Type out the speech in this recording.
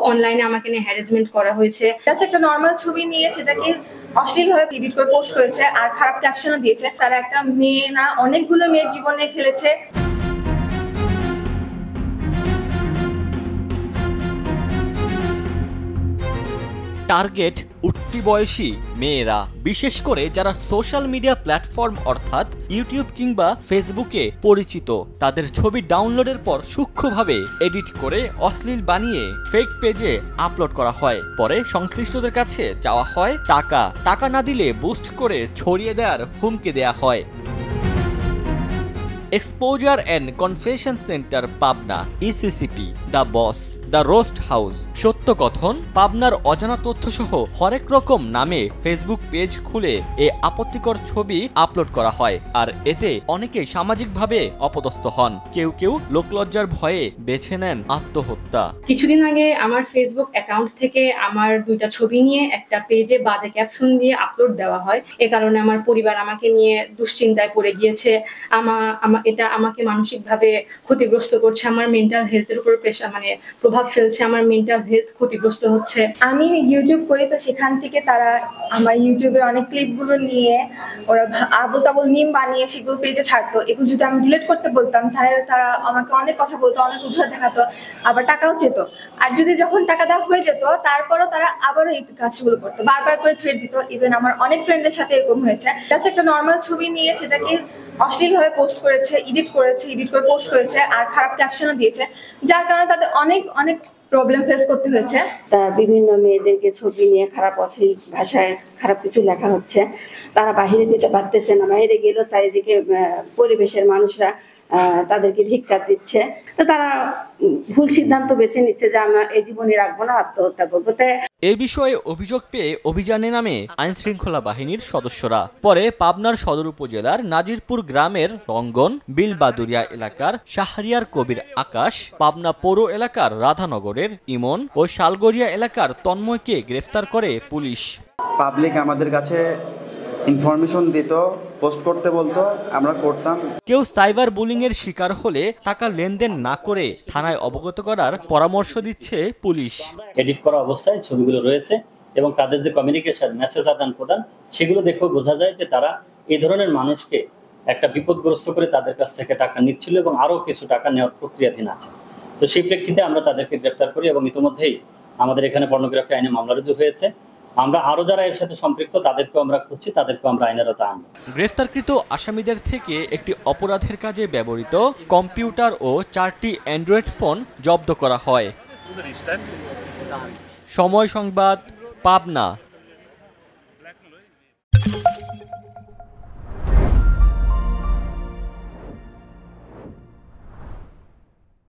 অনলাইনে আমাকে নিয়ে হ্যারাসমেন্ট করা হয়েছে। জাস্ট একটা নরমাল ছবি নিয়ে সেটাকে অশ্লীলভাবে এডিট করে পোস্ট করেছে আর খারাপ ক্যাপশনও দিয়েছে। তারা একটা মেয়ে না, অনেকগুলো মেয়ের জীবনে খেলেছে। টার্গেট উঠতি বয়সী মেয়েরা, বিশেষ করে যারা সোশ্যাল মিডিয়া প্ল্যাটফর্ম অর্থাৎ ইউটিউব কিংবা ফেসবুকে পরিচিত। তাদের ছবি ডাউনলোডের পর সূক্ষ্মভাবে এডিট করে অশ্লীল বানিয়ে ফেক পেজে আপলোড করা হয়। পরে সংশ্লিষ্টদের কাছে চাওয়া হয় টাকা না দিলে বুস্ট করে ছড়িয়ে দেওয়ার হুমকি দেয়া হয়। Exposure and confession centre Pabna, ECCP, the boss, the roast house, Satyakathan, পাবনার অজানা তথ্য সহ হরেক রকম নামে ফেসবুক পেজ খুলে এ আপত্তিকর ছবি আপলোড করা হয়। আর এতে অনেকে সামাজিকভাবে অপদস্থ হন, কেউ লোকলজ্জার ভয়ে বেছে নেন আত্মহত্যা। কিছুদিন আগে আমার ফেসবুক অ্যাকাউন্ট থেকে আমার 2টা ছবি নিয়ে একটা পেজে বাজে ক্যাপশন দিয়ে আপলোড দেওয়া হয়। এ কারণে আমার পরিবার আমাকে নিয়ে দুশ্চিন্তায় পড়ে গিয়েছে। এটা আমাকে মানসিকভাবে ক্ষতিগ্রস্ত করছে, আমার মেন্টাল হেলথের উপর প্রভাব ফেলছে, আমার মেন্টাল হেলথ ক্ষতিগ্রস্ত হচ্ছে। আমি ইউটিউব করি, তো সেখান থেকে তারা আমার ইউটিউবে অনেক ক্লিপগুলো নিয়ে ওরা আবল তাবল মিম বানিয়ে সেগুলো পেজে ছাড়তো। এগুলো যদি আমি ডিলিট করতে বলতাম তাহলে তারা আমাকে অনেক কথা বলতো, অনেক অজুহাত দেখাতো, আবার টাকাও চেত। আর যদি যখন টাকা দেওয়া হয়ে যেত তারপরও তারা আবারও এই কাজগুলো করতো, বারবার করে ছেড়ে দিত। ইভেন আমার অনেক ফ্রেন্ডের সাথে এরকম হয়েছে। জাস্ট একটা নর্মাল ছবি নিয়ে সেটাকে অশ্লীলভাবে পোস্ট করেছে, এডিট করে পোস্ট করেছে আর খারাপ ক্যাপশনও দিয়েছে, যার কারণে তাদের অনেক প্রবলেম ফেস করতে হয়েছে। তারা বিভিন্ন মেয়েদেরকে ছবি নিয়ে খারাপ অশ্লীল ভাষায় খারাপ কিছু লেখা হচ্ছে। তারা বাহিরে যেতে পারতেছে না, বাইরে গেলেও চারিদিকে পরিবেশের মানুষরা তাদেরকে ধিক্কার দিচ্ছে। তো তারা ভুল সিদ্ধান্ত বেছে নিচ্ছে যে আমরা এই জীবনে রাখবো না, আত্মহত্যা করবো। এই বিষয়ে অভিযোগ পেয়ে অভিযানে নামে আইন শৃঙ্খলা বাহিনীর সদস্যরা। পরে পাবনার সদর উপজেলার নাজিরপুর গ্রামের রঙ্গন, বিলবাদুরিয়া এলাকার শাহরিয়ার কবির আকাশ, পাবনা পৌর এলাকার রাধানগরের ইমন ও শালগড়িয়া এলাকার তন্ময়কে গ্রেফতার করে পুলিশ। পাবলিক আমাদের কাছে ইনফরমেশন দিত, পোস্ট করতে বলতো, আমরা করতাম। কেউ সাইবার বুলিং এর শিকার হলে টাকা লেনদেন না করে থানায় অবগত করার পরামর্শ দিচ্ছে পুলিশ। এডিট করা অবস্থায় ছবিগুলো রয়েছে এবং তাদের যে কমিউনিকেশন, মেসেজ আদান প্রদান, সেগুলো দেখেও বোঝা যায় যে তারা এই ধরনের মানুষকে একটা বিপদগ্রস্ত করে তাদের কাছ থেকে টাকা নিচ্ছিল এবং আরও কিছু টাকা নেওয়ার প্রক্রিয়াধীন আছে। তো সেই প্রেক্ষিতে আমরা তাদেরকে গ্রেফতার করি এবং ইতিমধ্যেই আমাদের এখানে পর্নোগ্রাফি আইনে মামলা রুজু হয়েছে। আমরা আরো যারা এর সাথে সম্পৃক্ত তাদেরকেও আমরা খুঁজছি, তাদেরকেও আমরা আইনের আওতায় আনব। গ্রেফতারকৃত আসামিদের থেকে একটি অপরাধের কাজে ব্যবহৃত কম্পিউটার ও 4টি অ্যান্ড্রয়েড ফোন জব্দ করা হয়। সময় সংবাদ, পাবনা।